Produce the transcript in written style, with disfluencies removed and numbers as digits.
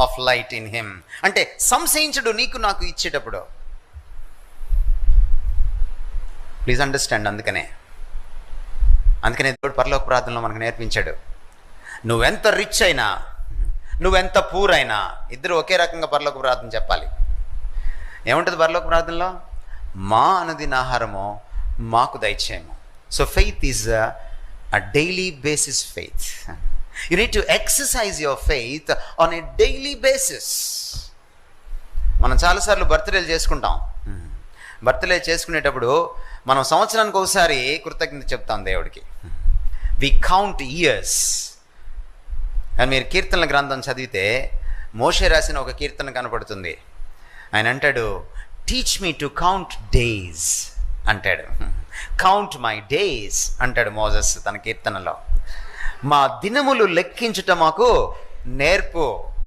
Of light in him. అంటే సంశయించడు నీకు నాకు ఇచ్చేటప్పుడు. Please understand. అందుకనే దేవుడు పరలోక ప్రార్థనలో మనకు నేర్పించాడు, నువ్వెంత రిచ్ అయినా నువ్వెంత పూర్ అయినా ఇద్దరు ఒకే రకంగా పరలోక ప్రార్థన చెప్పాలి. ఏముంటుంది పరలోక ప్రార్థనలో? మా అనుదిన ఆహారము మాకు దయచేయము. So faith is a daily basis faith. You need to exercise your faith on a daily basis. మనం చాలాసార్లు బర్త్డేలు చేసుకుంటాం. బర్త్డే చేసుకునేటప్పుడు మనం సంవత్సరానికి ఒకసారి కృతజ్ఞత చెప్తాం దేవుడికి. We count years. కానీ మీరు కీర్తనల గ్రంథం చదివితే మోషే రాసిన ఒక కీర్తన కనపడుతుంది. ఆయన అంటాడు, teach me to count days అంటాడు. కౌంట్ మై డేస్ అంటాడు మోజెస్ తన కీర్తనలో. మా దినములు లెక్కించుట మాకు నేర్పు.